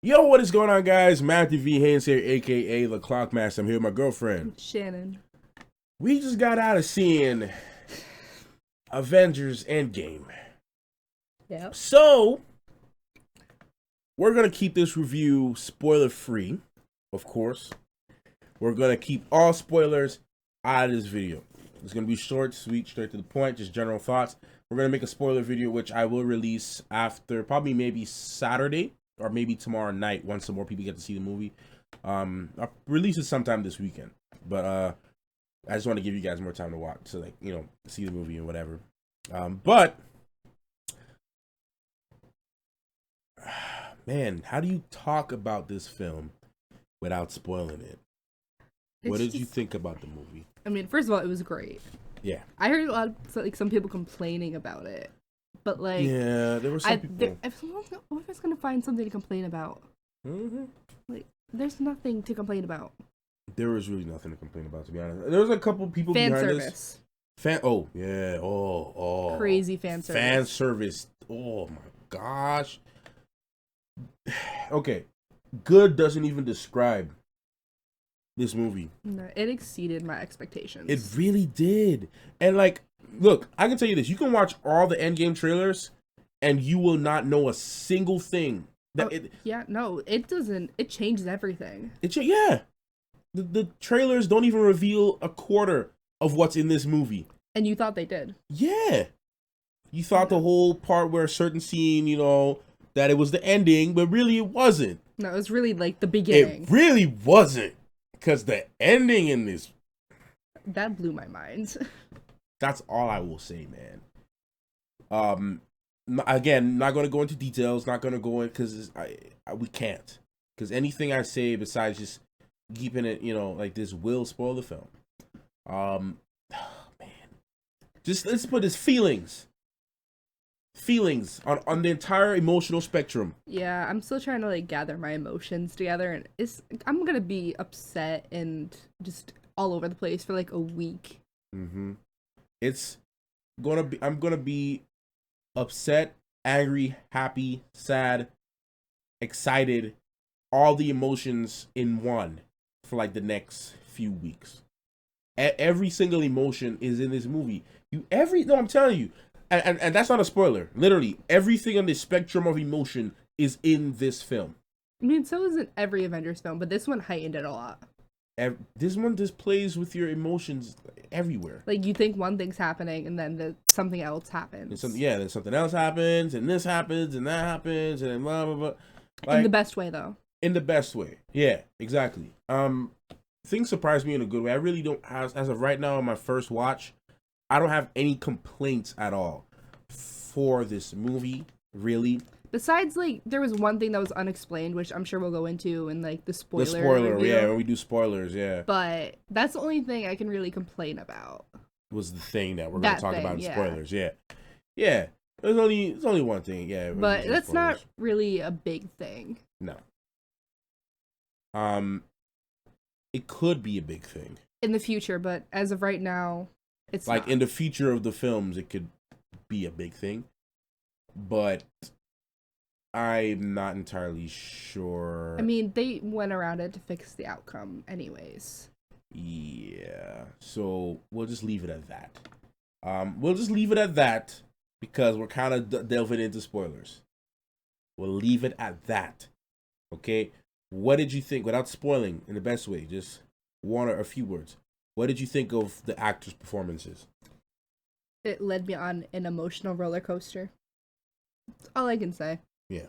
Yo, what is going on, guys? Matthew V. Haynes here, aka The Clockmaster. I'm here with my girlfriend. Shannon. We just got out of seeing Avengers Endgame. Yep. So, we're going to keep this review spoiler free, of course. We're going to keep all spoilers out of this video. It's going to be short, sweet, straight to the point, just general thoughts. We're going to make a spoiler video, which I will release after probably maybe Saturday or maybe tomorrow night once some more people get to see the movie. I'll release it sometime this weekend. But I just want to give you guys more time to watch, so like, you know, see the movie and whatever. But man, how do you talk about this film without spoiling it? What did you think about the movie? I mean, first of all, it was great. Yeah. I heard a lot of some people complaining about it, but like, yeah, there were some people. What if I was gonna find something to complain about? Mm-hmm. Like, there's nothing to complain about. There was really nothing to complain about, to be honest. There was a couple people Fan behind service. this. Oh yeah. Oh. Crazy fan service. Fan service. Oh my gosh. Okay, good doesn't even describe this movie. No, it exceeded my expectations. It really did. And like, look, I can tell you this: you can watch all the Endgame trailers, and you will not know a single thing. It doesn't. It changes everything. Yeah. The trailers don't even reveal a quarter of what's in this movie. And you thought they did. Yeah. You thought the whole part where a certain scene, you know, that it was the ending, but really it wasn't. No, it was really like the beginning. It really wasn't. Because the ending in this... That blew my mind. That's all I will say, man. Again, not going to go into details, not going to go in, because we can't. Because anything I say besides just keeping it, you know, like this will spoil the film. Man. Just, let's put his feelings on the entire emotional spectrum. Yeah, I'm still trying to like gather my emotions together, and I'm gonna be upset and just all over the place for like a week. I'm gonna be upset, angry, happy, sad, excited, all the emotions in one for like the next few weeks. Every single emotion is in this movie. I'm telling you. And that's not a spoiler. Literally, everything on the spectrum of emotion is in this film. I mean, so isn't every Avengers film, but this one heightened it a lot. This one just plays with your emotions everywhere. Like, you think one thing's happening, and then something else happens. Then something else happens, and this happens, and that happens, and then blah, blah, blah. Like, in the best way, though. In the best way. Yeah, exactly. Things surprised me in a good way. I really don't, as of right now, on my first watch, I don't have any complaints at all for this movie, really. Besides, like, there was one thing that was unexplained, which I'm sure we'll go into in, like, the spoiler review. Yeah, when we do spoilers, yeah. But that's the only thing I can really complain about. Was the thing that we're going to talk about in spoilers, yeah. There's only one thing, yeah. But that's spoilers. Not really a big thing. No. It could be a big thing. In the future, but as of right now... It's like not. In the future of the films, it could be a big thing, but I'm not entirely sure. I mean, they went around it to fix the outcome anyways. Yeah, so we'll just leave it at that. We'll just leave it at that because we're kind of delving into spoilers. We'll leave it at that. Okay, what did you think, without spoiling, in the best way, just one or a few words? What did you think of the actors' performances? It led me on an emotional roller coaster. That's all I can say. Yeah.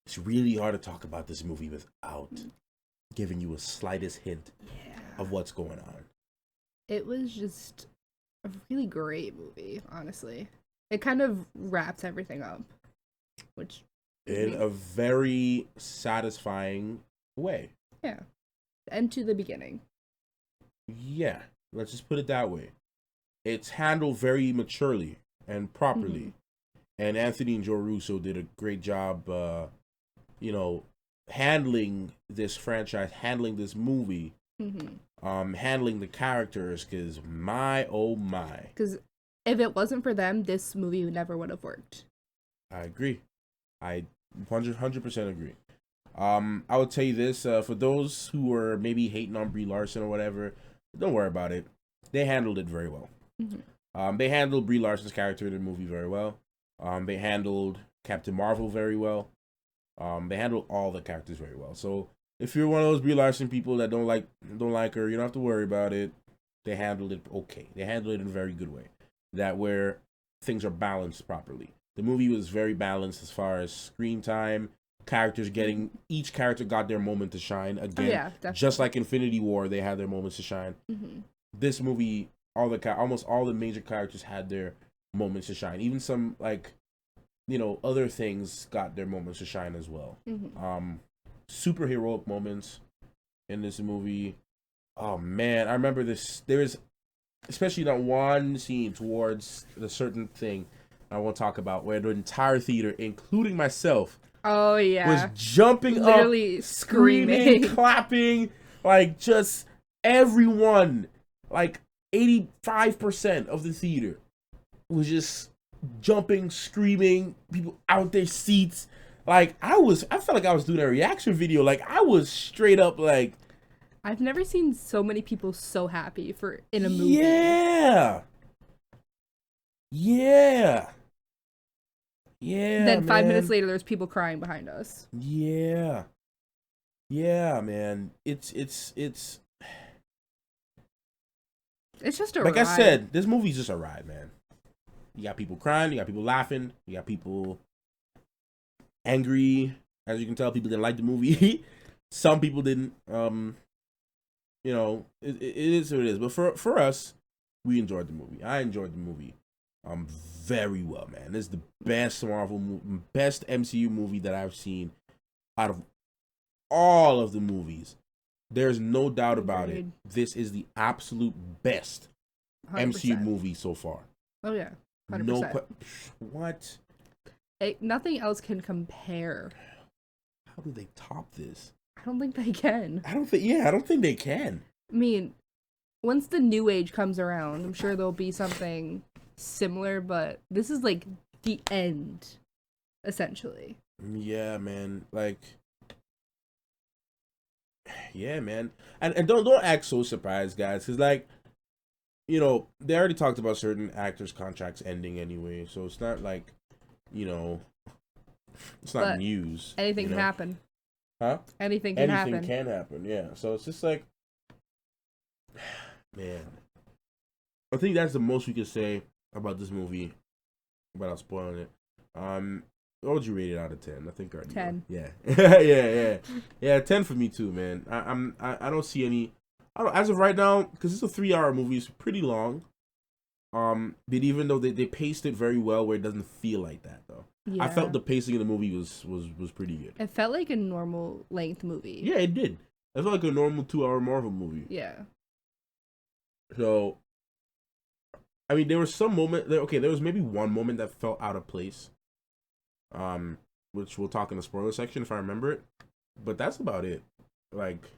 It's really hard to talk about this movie without giving you a slightest hint of what's going on. It was just a really great movie, honestly. It kind of wraps everything up, which... in a very satisfying way. Yeah. And to the beginning. Yeah, let's just put it that way. It's handled very maturely and properly. Mm-hmm. And Anthony and Joe Russo did a great job, handling this franchise, handling this movie, handling the characters, because my, oh my. Because if it wasn't for them, this movie never would have worked. I agree. I 100% agree. I would tell you this, for those who are maybe hating on Brie Larson or whatever, don't worry about it. They handled it very well. They handled Brie Larson's character in the movie very well. They handled Captain Marvel very well. They handled all the characters very well. So if you're one of those Brie Larson people that don't like her, you don't have to worry about it. They handled it okay. They handled it in a very good way. That where things are balanced properly. The movie was very balanced as far as screen time, each character got their moment to shine. Again, just like Infinity War, they had their moments to shine. This movie, almost all the major characters had their moments to shine. Even some other things got their moments to shine as well. Super heroic moments in this movie. Oh man, I remember this. There's especially that one scene towards the certain thing I want to talk about where the entire theater, including myself, was jumping literally up, screaming, clapping, like just everyone, like 85% of the theater was just jumping, screaming, people out their seats. Like I felt like I was doing a reaction video. Like I was straight up like, I've never seen so many people so happy in a movie. Yeah. Then 5 minutes later, there's people crying behind us. Yeah, man. It's just a like ride. I said, this movie's just a ride, man. You got people crying, you got people laughing, you got people angry. As you can tell, people didn't like the movie. Some people didn't. It is what it is. But for us, we enjoyed the movie. I enjoyed the movie very well, man. This is the best best MCU movie that I've seen out of all of the movies. There's no doubt about it. This is the absolute best 100%. MCU movie so far. Oh yeah, 100%. What? Nothing else can compare. How do they top this? I don't think they can. I don't think they can. I mean, once the new age comes around, I'm sure there'll be something similar, but this is like the end, essentially. Yeah, man. Yeah, man. And don't act so surprised, guys, because they already talked about certain actors' contracts ending anyway, so it's not like, it's not news. Anything can happen. Huh? Anything can happen. Anything can happen, yeah. So it's just like, man. I think that's the most we could say about this movie without spoiling it. What would you rate it out of 10? I think already 10. Yeah. Yeah, 10 for me too, man. I don't see any. As of right now, because it's a 3-hour movie, it's pretty long. But even though they paced it very well, where it doesn't feel like that though. Yeah. I felt the pacing of the movie was pretty good. It felt like a normal length movie. Yeah, it did. It felt like a normal 2-hour Marvel movie. Yeah. So, I mean, there was some moment. There was maybe one moment that felt out of place. Which we'll talk in the spoiler section if I remember it. But that's about it. Like,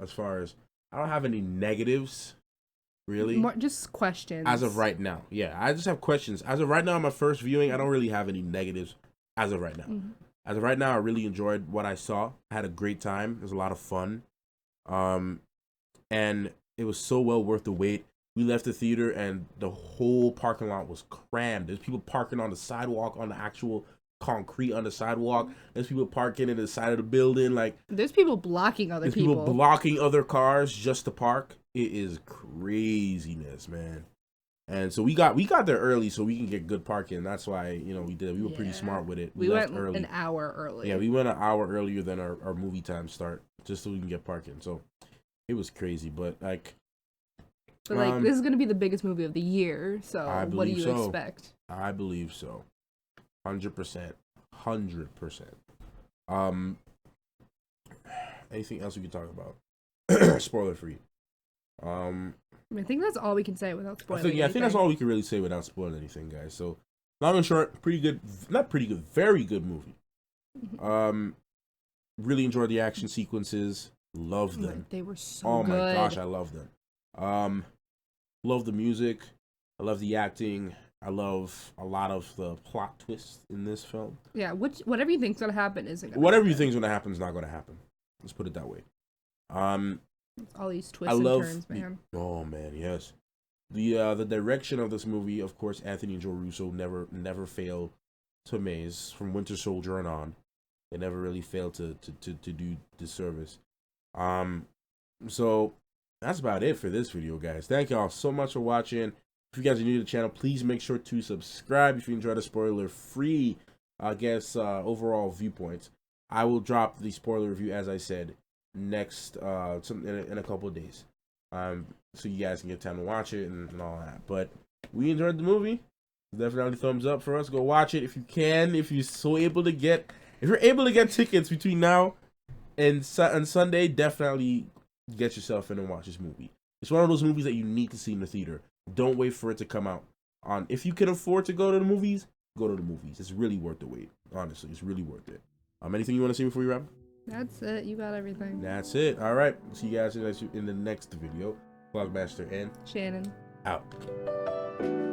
as far as I don't have any negatives. Really? More just questions. As of right now. Yeah, I just have questions. As of right now, my first viewing, I don't really have any negatives as of right now. Mm-hmm. As of right now, I really enjoyed what I saw. I had a great time. It was a lot of fun. And it was so well worth the wait. We left the theater and the whole parking lot was crammed. There's people parking on the sidewalk, on the actual concrete on the sidewalk. There's people parking in the side of the building. Like, there's people blocking other people. There's people blocking other cars just to park. It is craziness, man. And so we got there early so we can get good parking. That's why, we were pretty smart with it. We went early. An hour early. Yeah, we went an hour earlier than our movie time start just so we can get parking. So it was crazy, but this is going to be the biggest movie of the year. So what do you expect? I believe so. 100%. Anything else we can talk about? Spoiler free. I think that's all we can say without spoiling. I think that's all we can really say without spoiling anything, guys. So, long and short, pretty good. Not pretty good, very good movie. Really enjoyed the action sequences. Loved them. They were so good. Oh my gosh, I love them. Love the music. I love the acting. I love a lot of the plot twists in this film. Yeah, whatever you think's gonna happen isn't gonna Whatever you happen. think's gonna happen is not gonna happen. Let's put it that way. All these I twists and love turns, man. oh man, yes. The direction of this movie, of course, Anthony and Joe Russo never fail to amaze from Winter Soldier and on. They never really fail to do disservice. So that's about it for this video, guys. Thank y'all so much for watching. If you guys are new to the channel, please make sure to subscribe if you enjoy the spoiler-free, overall viewpoints. I will drop the spoiler review, as I said, next in a couple of days. So you guys can get time to watch it and all that. But we enjoyed the movie. Definitely thumbs up for us. Go watch it if you can. If you're able to get tickets between now and Sunday, definitely get yourself in and watch this movie. It's one of those movies that you need to see in the theater. Don't wait for it to come out. If you can afford to go to the movies, go to the movies. It's really worth the wait. Honestly, it's really worth it. Anything you want to say before you wrap? That's it. You got everything. That's it. All right. See you guys in the next video. Vlogmaster and Shannon. out.